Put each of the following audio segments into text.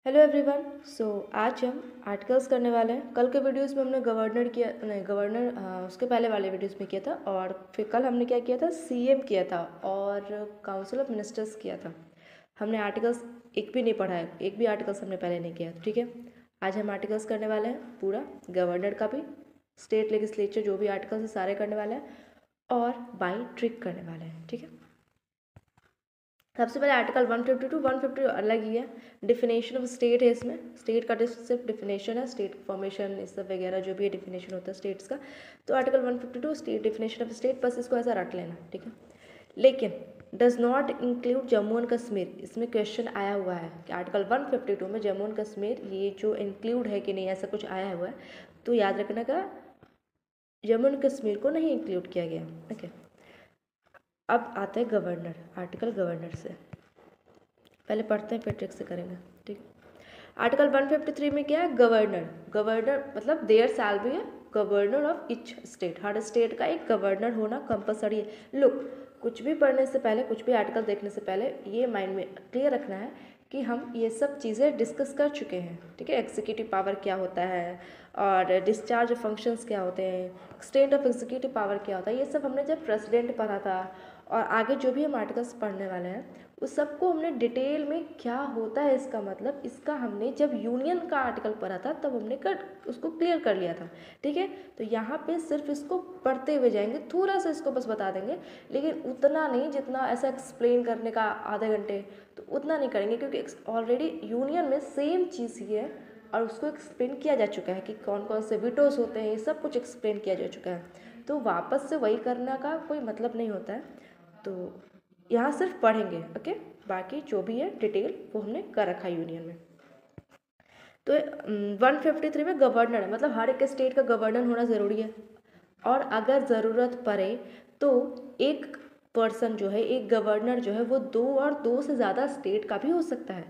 Hello everyone. आज हम articles करने वाले हैं। कल के वीडियोस में हमने गवर्नर किया नहीं, गवर्नर उसके पहले वाले वीडियोस में किया था। और फिर कल हमने क्या किया था, सीएम किया था और काउंसिल ऑफ मिनिस्टर्स किया था। हमने आर्टिकल्स एक भी नहीं पढ़ा है, एक भी आर्टिकल्स हमने पहले नहीं किया। ठीक है, आज हम आर्टिकल्स करने वाले हैं, पूरा गवर्नर का भी, स्टेट लेजिस्लेचर जो भी आर्टिकल्स है सारे करने वाले हैं और बाई ट्रिक करने वाले हैं। ठीक है, सबसे पहले आर्टिकल 152 150 अलग ही है। डिफिनेशन ऑफ स्टेट है, इसमें स्टेट का सिर्फ डिफिनेशन है, स्टेट फॉर्मेशन इस सब वगैरह जो भी है डिफिनेशन होता है स्टेट्स का। तो article 152 state definition of state, बस इसको ऐसा रट लेना। ठीक है, लेकिन does not include Jammu and Kashmir. इसमें क्वेश्चन आया हुआ है कि आर्टिकल 152 में जम्मू एंड कश्मीर ये जो इंक्लूड है कि नहीं, ऐसा कुछ आया हुआ है। तो याद रखना का जम्मू एंड कश्मीर को नहीं इंक्लूड किया गया। ओके, अब आते हैं गवर्नर, आर्टिकल गवर्नर से पहले पढ़ते हैं फिर ट्रिक से करेंगे। ठीक, आर्टिकल 153 में क्या है, गवर्नर। गवर्नर मतलब there shall be a governor of each state. हर स्टेट का एक गवर्नर होना कंपलसरी है। लुक, कुछ भी पढ़ने से पहले, कुछ भी आर्टिकल देखने से पहले ये माइंड में क्लियर रखना है कि हम ये सब चीज़ें डिस्कस कर चुके हैं। ठीक है, एग्जीक्यूटिव पावर क्या होता है और डिस्चार्ज फंक्शंस क्या होते हैं, एक्सटेंट ऑफ एग्जीक्यूटिव पावर क्या होता है, ये सब हमने जब प्रेसिडेंट पढ़ा था। और आगे जो भी हम आर्टिकल्स पढ़ने वाले हैं उस सबको हमने डिटेल में क्या होता है इसका मतलब, इसका हमने जब यूनियन का आर्टिकल पढ़ा था तब हमने उसको क्लियर कर लिया था। ठीक है, तो यहाँ पे सिर्फ इसको पढ़ते हुए जाएंगे, थोड़ा सा इसको बस बता देंगे, लेकिन उतना नहीं जितना ऐसा एक्सप्लेन करने का आधे घंटे, तो उतना नहीं करेंगे क्योंकि ऑलरेडी यूनियन में सेम चीज़ ही है और उसको एक्सप्लेन किया जा चुका है कि कौन कौन से विटोस होते हैं, ये सब कुछ एक्सप्लेन किया जा चुका है। तो वापस से वही करने का कोई मतलब नहीं होता है। तो यहाँ सिर्फ पढ़ेंगे। ओके, बाकी जो भी है डिटेल वो हमने कर रखा है यूनियन में। तो 153 में गवर्नर है, मतलब हर एक स्टेट का गवर्नर होना ज़रूरी है। और अगर ज़रूरत पड़े तो एक पर्सन जो है, एक गवर्नर जो है वो दो से ज़्यादा स्टेट का भी हो सकता है।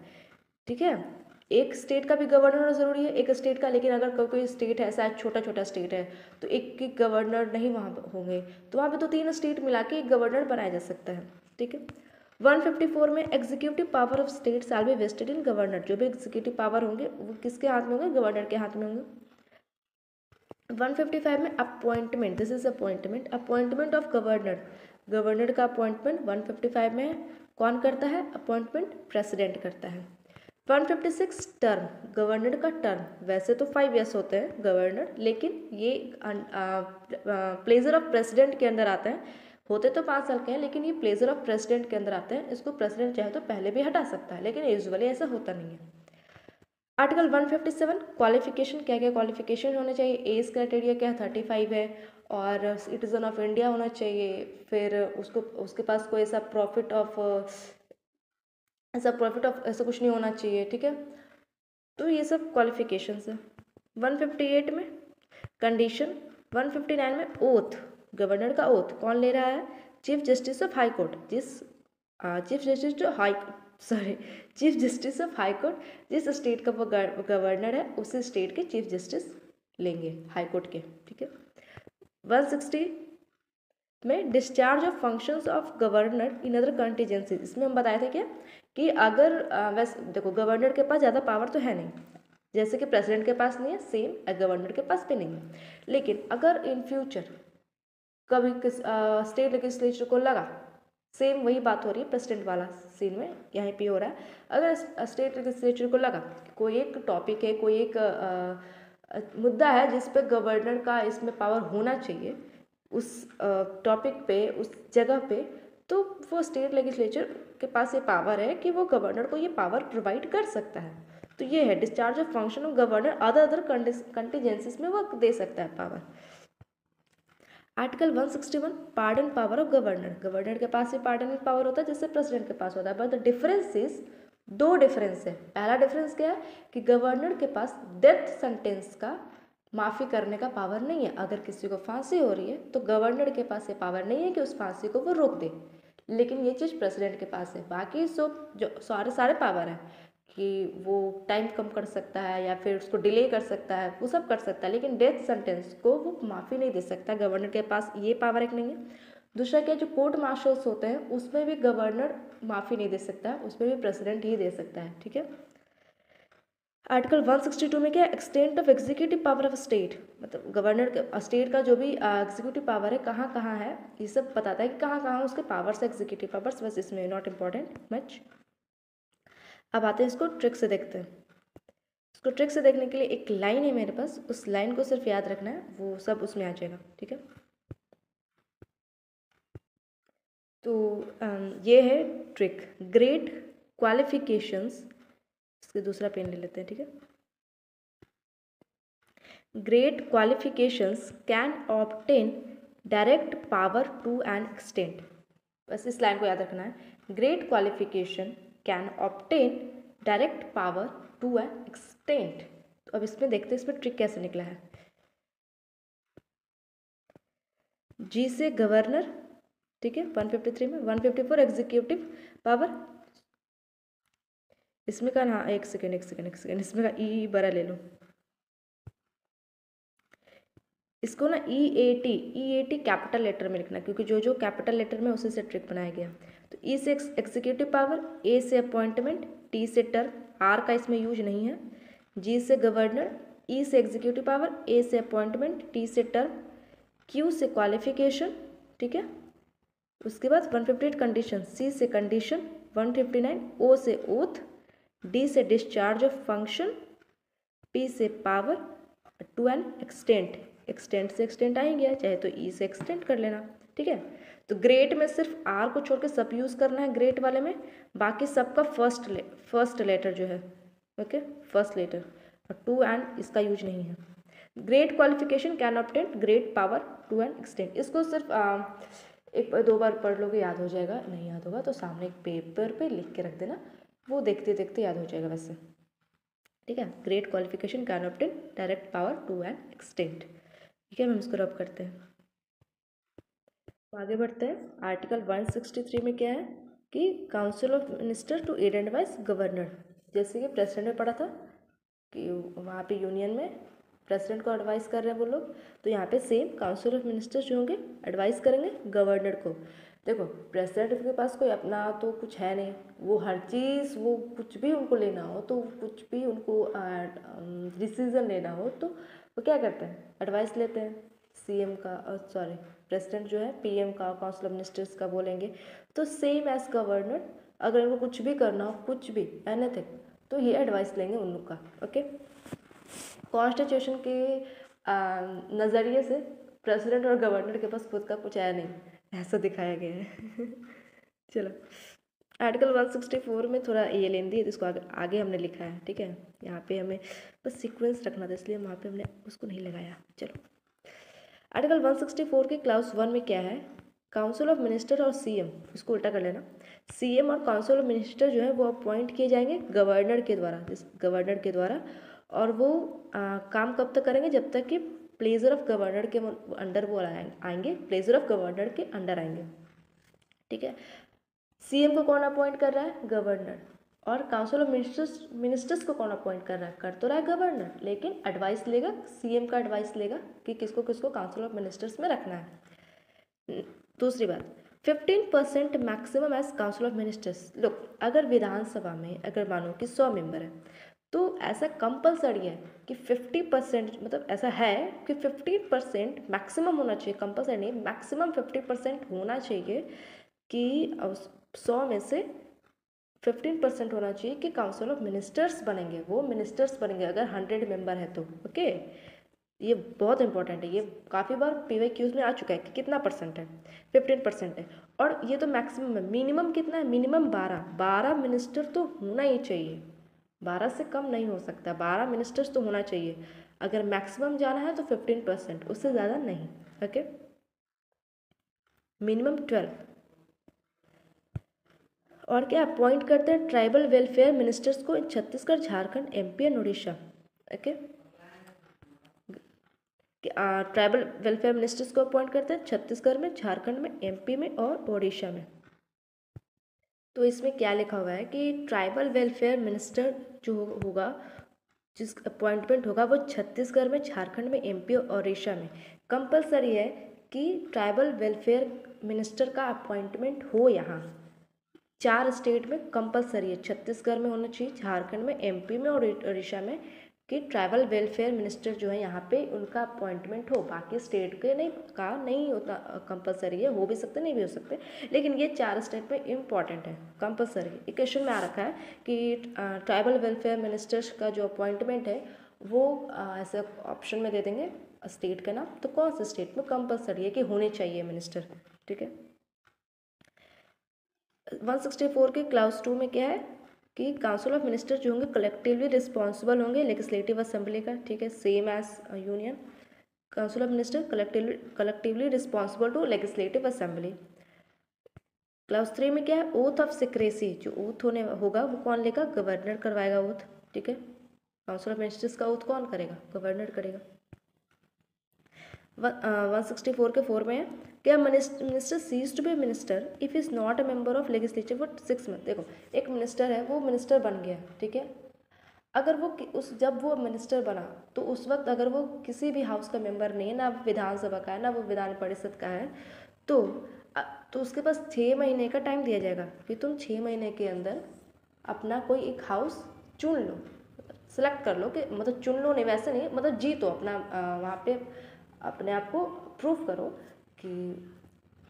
ठीक है, एक स्टेट का भी गवर्नर होना ज़रूरी है, एक स्टेट का। लेकिन अगर कोई स्टेट है ऐसा छोटा छोटा स्टेट है तो एक एक गवर्नर नहीं वहाँ होंगे, तो वहाँ पे तो 3 स्टेट मिला के एक गवर्नर बनाया जा सकता है। ठीक है, 154 में executive power of state shall be vested in governor. जो भी एग्जीक्यूटिव पावर होंगे वो किसके हाथ में होंगे, गवर्नर के हाथ में होंगे। 155 में appointment, this is appointment, appointment of governor. Governor का अपॉइंटमेंट 155 में है, कौन करता है अपॉइंटमेंट, प्रेसिडेंट करता है। 156 टर्म, गवर्नर का टर्म, वैसे तो 5 ईयर्स होते हैं गवर्नर, लेकिन ये प्लेजर ऑफ प्रेसिडेंट के अंदर आता है। होते तो 5 साल के हैं लेकिन ये प्लेजर ऑफ प्रेसिडेंट के अंदर आते हैं। इसको प्रेसिडेंट चाहे तो पहले भी हटा सकता है, लेकिन यूजुअली ऐसा होता नहीं है। आर्टिकल 157 क्वालिफिकेशन, क्या क्या क्वालिफिकेशन होने चाहिए, एज क्राइटेरिया क्या 35 है और सिटीजन ऑफ इंडिया होना चाहिए। फिर उसको उसके पास कोई ऐसा प्रॉफिट ऑफ ऐसा कुछ नहीं होना चाहिए। ठीक है, तो ये सब क्वालिफिकेशंस है। 158 में कंडीशन, 159 में ओथ, गवर्नर का ओथ कौन ले रहा है, chief justice of high court. Chief justice high sorry chief justice of high court, जिस स्टेट का वो गवर्नर है उसी स्टेट के चीफ जस्टिस लेंगे हाई कोर्ट के। ठीक है, 160 में discharge of functions of governor in other contingencies. इसमें हम बताए थे क्या कि अगर वैसे देखो गवर्नर के पास ज़्यादा पावर तो है नहीं, जैसे कि प्रेसिडेंट के पास नहीं है, सेम गवर्नर के पास भी नहीं है। लेकिन अगर इन फ्यूचर कभी स्टेट लेजिस्लेचर को लगा, सेम वही बात हो रही है प्रेसिडेंट वाला सीन में यहाँ पे हो रहा है, अगर स्टेट लेजिस्लेचर को लगा कि कोई एक टॉपिक है, कोई एक मुद्दा है जिस पे गवर्नर का इसमें पावर होना चाहिए, उस टॉपिक पे, उस जगह पे, तो वो स्टेट लेजिस्लेचर के पास ये पावर है कि वो गवर्नर को ये पावर प्रोवाइड कर सकता है। तो ये है discharge of function of governor other contingencies में वो दे सकता है power. Article 161 pardon power of governor, governor के पास भी पार्डन पावर होता है जैसे प्रेसिडेंट के पास होता है, बट द डिफरेंस इज, दो डिफरेंस है। पहला डिफरेंस क्या है कि गवर्नर के पास डेथ सेंटेंस का माफ़ी करने का पावर नहीं है। अगर किसी को फांसी हो रही है तो गवर्नर के पास ये पावर नहीं है कि उस फांसी को वो रोक दे, लेकिन ये चीज़ प्रेसिडेंट के पास है। बाकी सब जो सारे पावर हैं कि वो टाइम कम कर सकता है या फिर उसको डिले कर सकता है, वो सब कर सकता है, लेकिन डेथ सेंटेंस को वो माफ़ी नहीं दे सकता। गवर्नर के पास ये पावर एक नहीं है। दूसरा क्या, जो कोर्ट मार्शल्स होते हैं उसमें भी गवर्नर माफ़ी नहीं दे सकता है, उसमें भी प्रेसिडेंट ही दे सकता है। ठीक है, आर्टिकल 162 में क्या है, extent of executive power of state, मतलब गवर्नर के स्टेट का जो भी एग्जीक्यूटिव पावर है कहाँ कहाँ है, ये सब बताता है कि कहाँ कहाँ उसके पावर्स है, एग्जीक्यूटिव पावर्स, बस इसमें नॉट इम्पॉर्टेंट मच। अब आते हैं इसको ट्रिक से देखते हैं। इसको ट्रिक से देखने के लिए एक लाइन है मेरे पास, उस लाइन को सिर्फ याद रखना है, वो सब उसमें आ जाएगा, ठीक है। तो ये है ट्रिक, ग्रेट क्वालिफिकेशंस, इसके दूसरा पेन ले लेते हैं, ठीक है। Great qualifications can obtain direct power to an extent, बस इस लाइन को याद रखना है, great qualification can obtain direct power to an extent. तो अब इसमें देखते हैं इसमें ट्रिक कैसे निकला है। जी से गवर्नर, ठीक है, 153 में 154 एग्जीक्यूटिव पावर, इसमें का हाँ एक सेकेंड इसमें का ई बड़ा ले लो, इसको ना ई ए टी कैपिटल लेटर में लिखना, क्योंकि जो जो कैपिटल लेटर में उसी से ट्रिक बनाया गया। तो ई से एग्जीक्यूटिव पावर, ए से अपॉइंटमेंट, टी से टर्म, आर का इसमें यूज नहीं है, जी से गवर्नर, ई से एग्जीक्यूटिव पावर, ए से अपॉइंटमेंट, टी से टर्म, क्यू से क्वालिफिकेशन, ठीक है। उसके बाद 158 कंडीशन, सी से कंडीशन, 159 ओ से ओथ, डी से डिस्चार्ज ऑफ फंक्शन, पी से power, to an extent, extent से एक्सटेंट आएंगे, चाहे तो ई से एक्सटेंट कर लेना, ठीक है। तो ग्रेट में सिर्फ आर को छोड़ के सब यूज़ करना है ग्रेट वाले में, बाकी सबका फर्स्ट लेटर जो है, ओके, फर्स्ट लेटर, और टू एंड इसका यूज नहीं है। Great qualification can obtain great power to an extent, इसको सिर्फ एक दो बार पढ़ लोगे याद हो जाएगा, नहीं याद होगा तो सामने एक पेपर पे लिख के रख देना, वो देखते देखते याद हो जाएगा वैसे, ठीक है। Great qualification can obtain direct power to an extent, ठीक है। हम इसको रब करते हैं, आगे बढ़ते हैं। आर्टिकल 163 में क्या है कि council of minister to aid and advise governor, जैसे कि प्रेसिडेंट में पढ़ा था कि वहाँ पे यूनियन में प्रेसिडेंट को एडवाइस कर रहे हैं वो लोग, तो यहाँ पे सेम काउंसिल ऑफ मिनिस्टर्स जो होंगे एडवाइस करेंगे गवर्नर को। देखो प्रेसिडेंट के पास कोई अपना तो कुछ है नहीं, वो हर चीज़, वो कुछ भी उनको लेना हो तो कुछ भी उनको डिसीज़न लेना हो तो वो क्या करते हैं, एडवाइस लेते हैं सीएम का, सॉरी प्रेसिडेंट जो है पीएम का, काउंसिल ऑफ मिनिस्टर्स का बोलेंगे। तो सेम एज गवर्नर, अगर इनको कुछ भी करना हो, कुछ भी एनीथिंग, तो ये एडवाइस लेंगे उन लोग का, ओके। कॉन्स्टिट्यूशन के नज़रिए से प्रेसिडेंट और गवर्नर के पास खुद का कुछ है नहीं, ऐसा दिखाया गया है चलो आर्टिकल 164 में थोड़ा ये लेंदी है, इसको आगे हमने लिखा है, ठीक है। यहाँ पे हमें बस सीक्वेंस रखना था, इसलिए वहाँ पे हमने उसको नहीं लगाया। चलो आर्टिकल 164 के क्लास 1 में क्या है, काउंसिल ऑफ मिनिस्टर और सीएम, इसको उल्टा कर लेना, सीएम और काउंसिल ऑफ मिनिस्टर जो है वो अपॉइंट किए जाएंगे गवर्नर के द्वारा, और वो काम कब तक करेंगे, जब तक कि प्लेजर ऑफ गवर्नर के अंडर वो आएंगे, प्लेजर ऑफ गवर्नर के अंडर आएंगे, ठीक है। सीएम को कौन अपॉइंट कर रहा है, गवर्नर, और काउंसिल ऑफ मिनिस्टर्स को कौन अपॉइंट कर रहा है, कर तो रहा है गवर्नर, लेकिन एडवाइस लेगा, सीएम का एडवाइस लेगा कि किसको किसको काउंसिल ऑफ मिनिस्टर्स में रखना है। दूसरी बात, 15% maximum age council of ministers. Look, अगर विधानसभा में अगर मानो कि 100 मेंबर है, तो ऐसा कंपलसरी है कि 50%, मतलब ऐसा है कि 15% मैक्सिमम होना चाहिए, कंपलसरी नहीं, मैक्सिमम 50% होना चाहिए कि 100 में से 15% होना चाहिए कि काउंसिल ऑफ मिनिस्टर्स बनेंगे, वो मिनिस्टर्स बनेंगे अगर 100 मेंबर है तो, ओके। ये बहुत इंपॉर्टेंट है, ये काफ़ी बार PYQs में आ चुका है कि कितना परसेंट है, 15% है, और ये तो मैक्सिमम है। मिनिमम कितना है, मिनिमम 12 मिनिस्टर तो होना ही चाहिए, 12 से कम नहीं हो सकता, 12 मिनिस्टर्स तो होना चाहिए। अगर मैक्सिमम जाना है तो 15%, उससे ज़्यादा नहीं, ओके। मिनिमम 12, और क्या अपॉइंट करते हैं ट्राइबल वेलफेयर मिनिस्टर्स को in Chhattisgarh, Jharkhand, MP and Orissa, okay. Tribal welfare ministers को अपॉइंट करते हैं छत्तीसगढ़ में, झारखंड में, MP में और उड़ीसा में। तो इसमें क्या लिखा हुआ है कि ट्राइबल वेलफेयर मिनिस्टर जो होगा, जिस अपॉइंटमेंट होगा वो छत्तीसगढ़ में, झारखंड में, MP और उड़ीसा में। कंपलसरी है कि ट्राइबल वेलफेयर मिनिस्टर का अपॉइंटमेंट हो यहाँ, 4 स्टेट में कंपलसरी है, छत्तीसगढ़ में होना चाहिए, झारखंड में, एमपी में और उड़ीसा में, कि ट्राइबल वेलफेयर मिनिस्टर जो है यहाँ पे उनका अपॉइंटमेंट हो। बाकी स्टेट के नहीं होता कंपलसरी है, हो भी सकते नहीं भी हो सकते, लेकिन ये 4 स्टेट में इम्पॉर्टेंट है, कंपलसरी। एक क्वेश्चन में आ रखा है कि ट्राइबल वेलफेयर मिनिस्टर्स का जो अपॉइंटमेंट है वो ऐसे ऑप्शन में दे देंगे स्टेट का नाम, तो कौन से स्टेट में कंपलसरी है कि होने चाहिए मिनिस्टर, ठीक है। 164 के क्लाउज 2 में क्या है कि काउंसिल ऑफ मिनिस्टर जो होंगे कलेक्टिवली रिस्पॉन्सिबल होंगे लेजिस्लेटिव असेंबली का, ठीक है, same as union. Council of minister collectively responsible to legislative assembly. Clause 3 में क्या है, ओथ ऑफ सिक्रेसी, जो ओथ होने होगा वो कौन लेगा, गवर्नर करवाएगा ओथ, ठीक है। काउंसिल ऑफ मिनिस्टर्स का ओथ कौन करेगा, गवर्नर करेगा। 164 के 4 में है क्या, minister ceases to be minister if is not a member of legislature for 6 month. देखो एक मिनिस्टर है, वो मिनिस्टर बन गया, ठीक है, अगर वो जब वो मिनिस्टर बना तो उस वक्त अगर वो किसी भी हाउस का मेंबर नहीं है, ना विधानसभा का है ना वो विधान परिषद का है, तो उसके पास 6 महीने का टाइम दिया जाएगा कि तुम 6 महीने के अंदर अपना कोई एक हाउस चुन लो, सेलेक्ट कर लो, कि मतलब चुन लो नहीं, वैसे नहीं, मतलब जीतो अपना, वहाँ पे अपने आप को प्रूफ करो कि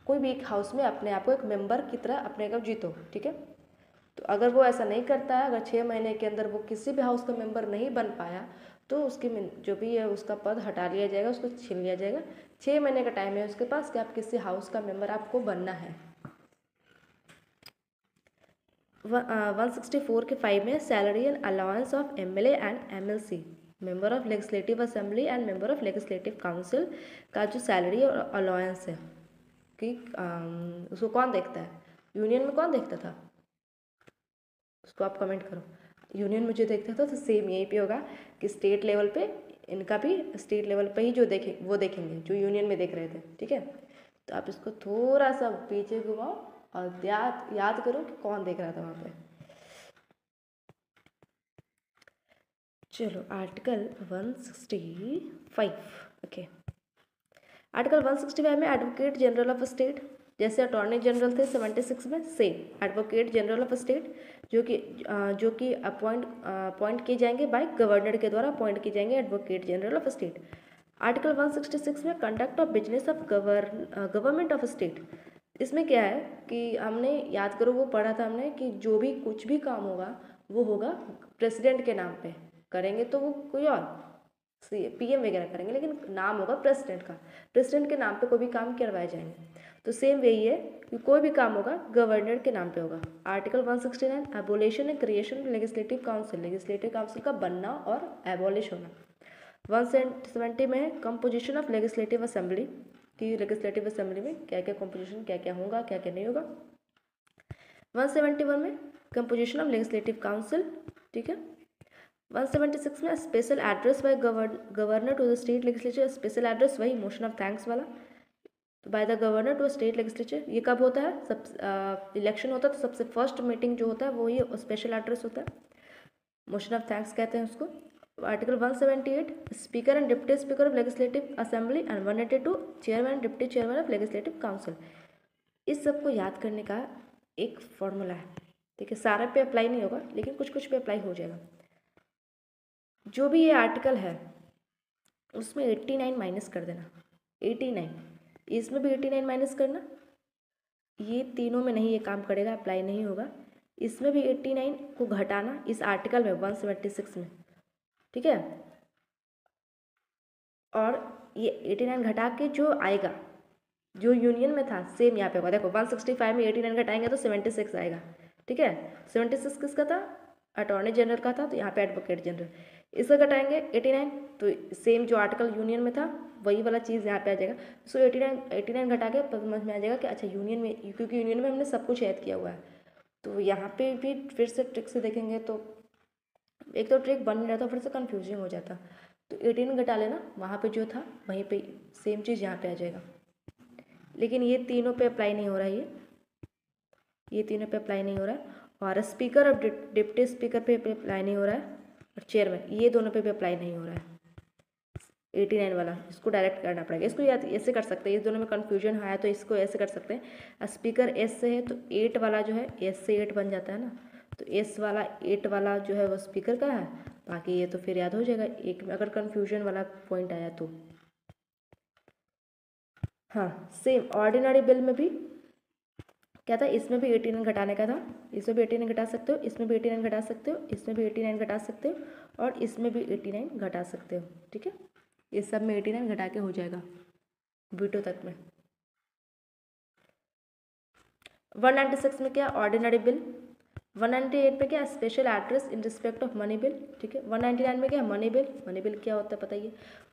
कोई भी एक हाउस में अपने आप को एक मेंबर की तरह अपने आप जीतो, ठीक है। तो अगर वो ऐसा नहीं करता है, अगर 6 महीने के अंदर वो किसी भी हाउस का मेंबर नहीं बन पाया, तो उसके जो भी है उसका पद हटा लिया जाएगा, उसको छीन लिया जाएगा। 6 महीने का टाइम है उसके पास कि आप किसी हाउस का मेंबर आपको बनना है। 164 के 5 में salary and allowance of MLA and MLC, member of legislative assembly and member of legislative council का जो सैलरी और अलाउंस है कि उसको कौन देखता है, यूनियन में कौन देखता था, उसको आप कमेंट करो। यूनियन में जो देखता था तो सेम यहीं पे होगा कि स्टेट लेवल पे इनका भी स्टेट लेवल पे ही जो वो देखेंगे जो यूनियन में देख रहे थे, ठीक है। तो आप इसको थोड़ा सा पीछे घुमाओ और याद करो कि कौन देख रहा था वहाँ पे। चलो आर्टिकल 165, ओके। आर्टिकल 165 में एडवोकेट जनरल ऑफ स्टेट, जैसे अटॉर्नी जनरल थे 76 में, same advocate general of state जो कि अपॉइंट किए जाएंगे बाय गवर्नर के द्वारा अपॉइंट किए जाएंगे advocate general of state. Article 166 में conduct of business of government of state, इसमें क्या है कि हमने याद करो वो पढ़ा था हमने कि जो भी कुछ भी काम होगा वो होगा प्रेसिडेंट के नाम पे, करेंगे तो वो कोई और PM वगैरह करेंगे, लेकिन नाम होगा प्रेसिडेंट का, प्रेसिडेंट के नाम पे कोई भी काम करवाए जाएंगे। तो सेम वही है कि कोई भी काम होगा गवर्नर के नाम पे होगा। Article 169 abolition and creation legislative council, legislative council का बनना और एबॉलिश होना। 170 में है कंपोजिशन ऑफ लेजिस्लेटिव असेंबली, कि लेजिस्लेटिव असेंबली में क्या क्या कंपोजिशन, क्या क्या होगा क्या क्या नहीं होगा। 171 में कंपोजिशन ऑफ लेजिस्लेटिव काउंसिल, ठीक है। 176 में special address by governor to the state legislature, special address वही मोशन ऑफ थैंक्स वाला, तो by the governor to state legislature. ये कब होता है, सब इलेक्शन होता है तो सबसे फर्स्ट मीटिंग जो होता है वो ही स्पेशल एड्रेस होता है, मोशन ऑफ थैंक्स कहते हैं उसको। Article 178 speaker and deputy speaker of legislative assembly and 182 chairman and deputy chairman of legislative council. इस सब को याद करने का एक फॉर्मूला है, ठीक है, सारे पे अप्लाई नहीं होगा लेकिन कुछ कुछ पे अप्लाई हो जाएगा। जो भी ये आर्टिकल है उसमें 89 माइनस कर देना, 89, इसमें भी 89 माइनस करना, ये तीनों में नहीं ये काम करेगा, अप्लाई नहीं होगा। इसमें भी 89 को घटाना इस आर्टिकल में 176 में, ठीक है, और ये 89 घटा के जो आएगा जो यूनियन में था सेम यहाँ पे होगा। देखो 165 में 89 घटाएंगे तो 76 आएगा, ठीक है। 76 किसका था, अटॉर्नी जनरल का था, तो यहाँ पे एडवोकेट जनरल। इसका घटाएंगे 89 तो सेम जो आर्टिकल यूनियन में था वही वाला चीज़ यहाँ पे आ जाएगा। सो 89 घटा के समझ में आ जाएगा कि अच्छा यूनियन में, क्योंकि यूनियन में हमने सब कुछ ऐड किया हुआ है, तो यहाँ पे भी फिर से ट्रिक से देखेंगे तो एक तो ट्रिक बन नहीं रहा था, फिर से कन्फ्यूजिंग हो जाता। तो 18 घटा लेना, वहाँ पे जो था वहीं पे सेम चीज़ यहाँ पे आ जाएगा। लेकिन ये तीनों पे अप्लाई नहीं हो रहा है, ये तीनों पे अप्लाई नहीं हो रहा है, और स्पीकर और डिप्टी स्पीकर पे अप्लाई नहीं हो रहा है, और चेयरमैन ये दोनों पे भी अप्लाई नहीं हो रहा है। 89 वाला, इसको डायरेक्ट करना पड़ेगा। इसको याद ऐसे कर सकते हैं, इस दोनों में कन्फ्यूजन है तो इसको ऐसे कर सकते हैं। स्पीकर एस से है तो 8 वाला जो है एस से 8 बन जाता है ना, तो एस वाला 8 वाला जो है वो स्पीकर का है। बाकी ये तो फिर याद हो जाएगा एक में, अगर कन्फ्यूजन वाला पॉइंट आया तो। हाँ सेम ऑर्डिनरी बिल में भी क्या था, इसमें भी 89 घटाने का था, इसमें भी 89 घटा सकते हो, इसमें भी 89 घटा सकते हो, इसमें भी 89 घटा सकते हो और इसमें भी 89 घटा सकते हो। ठीक है, इस सब में 89 घटा के हो जाएगा वीटो तक में। 196 में क्या, ऑर्डिनरी बिल। 198 में क्या, special address in respect of money bill. ठीक है, 199 में क्या, मनी बिल। मनी बिल क्या होता है पता ही है।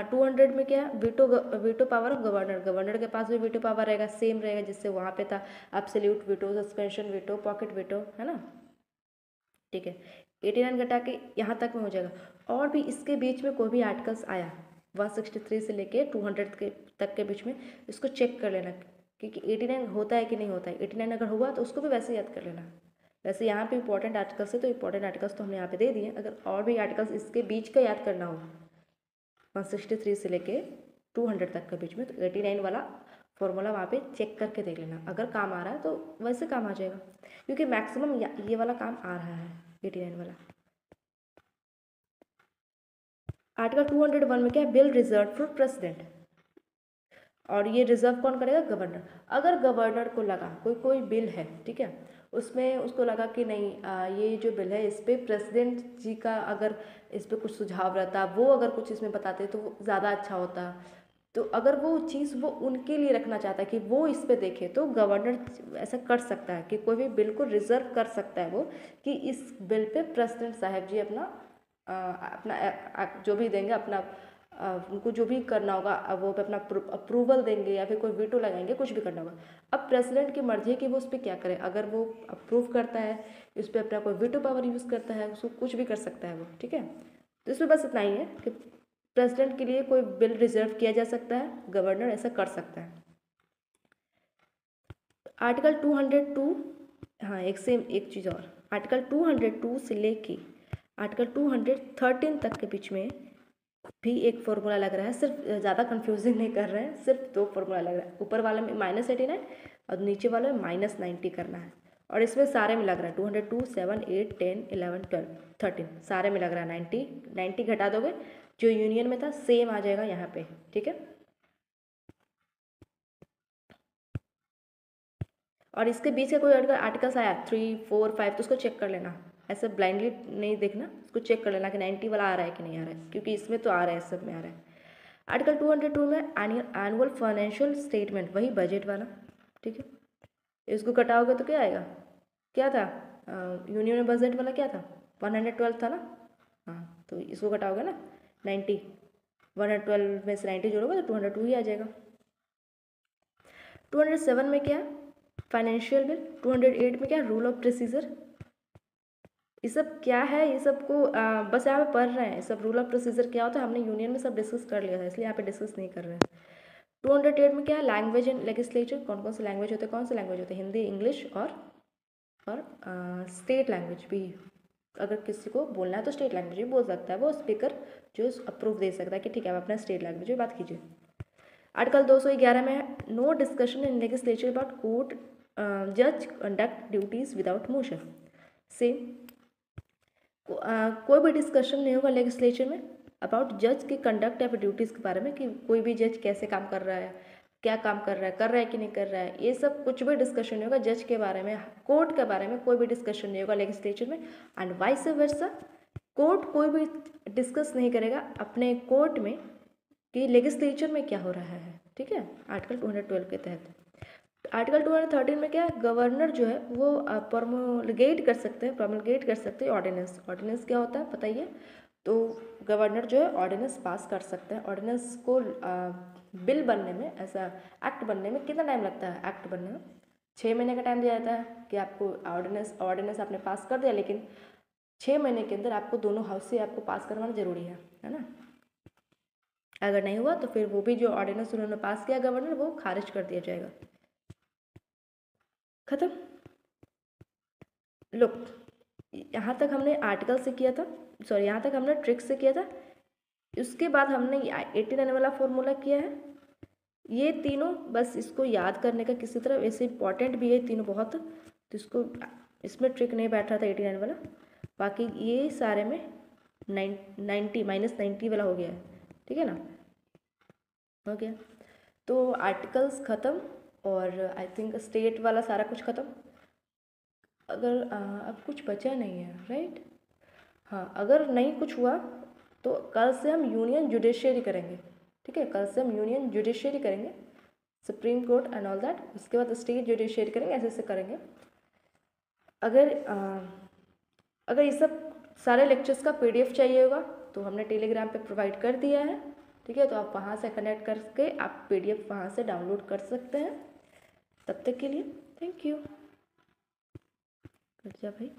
200 में क्या है, veto power of governor. Governor के पास भी वीटो पावर रहेगा, सेम रहेगा जिससे वहाँ पे था absolute veto, suspension veto, pocket veto, है ना। ठीक है, 89 घटा के यहाँ तक में हो जाएगा। और भी इसके बीच में कोई भी आर्टिकल्स आया 163 से लेके 200 के तक के बीच में, इसको चेक कर लेना क्योंकि 89 होता है कि नहीं होता है। 89 अगर हुआ तो उसको भी वैसे याद कर लेना। वैसे यहाँ पे इंपॉर्टेंट आर्टिकल्स है तो इंपॉर्टेंट आर्टिकल्स तो हमने यहाँ पे दे दिए। अगर और भी आर्टिकल्स इसके बीच का याद करना हो 163 से लेके 200 तक के बीच में, तो 89 वाला फॉर्मूला वहाँ पे चेक करके देख लेना। अगर काम आ रहा है तो वैसे काम आ जाएगा, क्योंकि मैक्सिमम ये वाला काम आ रहा है 89 वाला। आर्टिकल 201 में क्या है, बिल रिजर्व फॉर प्रेसिडेंट। और ये रिजर्व कौन करेगा, गवर्नर। अगर गवर्नर को लगा कोई बिल है, ठीक है, उसमें उसको लगा कि नहीं ये जो बिल है इस पर प्रेसिडेंट जी का अगर इस पर कुछ सुझाव रहता, वो अगर कुछ इसमें बताते तो ज़्यादा अच्छा होता, तो अगर वो चीज़ वो उनके लिए रखना चाहता है कि वो इस पे देखे, तो गवर्नर ऐसा कर सकता है कि कोई भी बिल को रिजर्व कर सकता है वो, कि इस बिल पे प्रेसिडेंट साहब जी अपना जो भी देंगे, अपना उनको जो भी करना होगा वो अपना अप्रूवल देंगे या फिर कोई वीटो लगाएंगे, कुछ भी करना होगा। अब प्रेसिडेंट की मर्जी है कि वो उस पर क्या करे। अगर वो अप्रूव करता है, इस पर अपना कोई वीटो पावर यूज़ करता है, उसको कुछ भी कर सकता है वो। ठीक है, तो इसमें बस इतना ही है कि प्रेसिडेंट के लिए कोई बिल रिजर्व किया जा सकता है, गवर्नर ऐसा कर सकता है। आर्टिकल 202, हाँ एक चीज़ और, आर्टिकल 202 से लेके आर्टिकल 213 तक के बीच में भी एक फॉर्मूला लग रहा है। सिर्फ ज़्यादा कंफ्यूजिंग नहीं कर रहे हैं, सिर्फ 2 फॉर्मूला लग रहा है। ऊपर वाले में -89 और नीचे वाले में -90 करना है। और इसमें सारे में लग रहा है 202, 7, 8, 10, 11, 12, 13 सारे में लग रहा है 90 घटा दोगे जो यूनियन में था सेम आ जाएगा यहाँ पे। ठीक है, और इसके बीच का कोई आर्टिकल्स आया 3, 4, 5 तो उसको चेक कर लेना, ऐसे ब्लाइंडली नहीं देखना, उसको चेक कर लेना कि 90 वाला आ रहा है कि नहीं आ रहा है, क्योंकि इसमें तो आ रहा है, सब में आ रहा है। आर्टिकल 202 में एनुअल फाइनेंशियल स्टेटमेंट, वही बजट वाला। ठीक है, इसको कटाओगे तो क्या आएगा, क्या था यूनियन बजट वाला, क्या था 112 था ना। हाँ, तो इसको कटाओगे ना 90, 112 में से 90 जोड़ोगे तो 202 ही आ जाएगा। 207 में क्या, फाइनेंशियल बिल। 208 में क्या, रूल ऑफ प्रोसीजर। ये सब क्या है, ये सबको बस यहाँ पे पढ़ रहे हैं। सब रूल ऑफ प्रोसीजर क्या होता है हमने यूनियन में सब डिस्कस कर लिया था, इसलिए यहाँ पे डिस्कस नहीं कर रहे हैं। 208 में क्या है, लैंग्वेज एंड लेजिस्लेचर। कौन कौन से लैंग्वेज होते हैं, कौन से लैंग्वेज होते हैं, हिंदी, इंग्लिश और स्टेट लैंग्वेज भी। अगर किसी को बोलना है तो स्टेट लैंग्वेज भी बोल सकता है वो स्पीकर, जो अप्रूव दे सकता है कि ठीक है आप अपना स्टेट लैंग्वेज में बात कीजिए। आर्टिकल 211 में है, no discussion in legislature about court जज conduct duties without motion. Same, कोई भी डिस्कशन नहीं होगा लेजिस्लेचर में अबाउट जज की कंडक्ट या फिर ड्यूटीज़ के बारे में, कि कोई भी जज कैसे काम कर रहा है, क्या काम कर रहा है कि नहीं कर रहा है, ये सब कुछ भी डिस्कशन नहीं होगा जज के बारे में, कोर्ट के बारे में कोई भी डिस्कशन नहीं होगा लेजिस्लेचर में। एंड वाइस वर्सा, कोर्ट कोई भी डिस्कस नहीं करेगा अपने कोर्ट में कि लेजिस्लेचर में क्या हो रहा है। ठीक है, आर्टिकल 212 के तहत। आर्टिकल 213 में क्या है, गवर्नर जो है वो प्रोमulgate कर सकते हैं ऑर्डिनेंस। ऑर्डिनेंस क्या होता है बताइए, तो गवर्नर जो है ऑर्डिनेंस पास कर सकते हैं। ऑर्डिनेंस को बिल बनने में, ऐसा एक्ट बनने में कितना टाइम लगता है, एक्ट बनने में 6 महीने का टाइम दिया जाता है कि आपको ऑर्डिनेंस आपने पास कर दिया, लेकिन 6 महीने के अंदर आपको दोनों हाउस से आपको पास करवाना जरूरी है ना। अगर नहीं हुआ तो फिर वो भी जो ऑर्डिनेंस उन्होंने पास किया गवर्नर, वो खारिज कर दिया जाएगा। खत्म। लुक, यहाँ तक हमने आर्टिकल से किया था, सॉरी यहाँ तक हमने ट्रिक से किया था। उसके बाद हमने 89 वाला फॉर्मूला किया है। ये तीनों बस इसको याद करने का किसी तरह, वैसे इंपॉर्टेंट भी है तीनों बहुत, तो इसको इसमें ट्रिक नहीं बैठ रहा था 89 वाला। बाकी ये सारे में 90 -90 वाला हो गया है, ठीक है ना, हो गया। तो आर्टिकल्स ख़त्म और आई थिंक स्टेट वाला सारा कुछ ख़त्म। अगर अब कुछ बचा नहीं है, राइट। हाँ, अगर नहीं कुछ हुआ तो कल से हम यूनियन जुडिशरी करेंगे, ठीक है, कल से हम यूनियन जुडिशरी करेंगे, supreme court and all that. उसके बाद स्टेट जुडिशरी करेंगे, ऐसे ऐसे करेंगे। अगर ये सब सारे लेक्चर्स का PDF चाहिए होगा तो हमने टेलीग्राम पे प्रोवाइड कर दिया है, ठीक है। तो आप वहाँ से कनेक्ट करके आप PDF वहाँ से डाउनलोड कर सकते हैं। तब तक के लिए थैंक यू। भाई।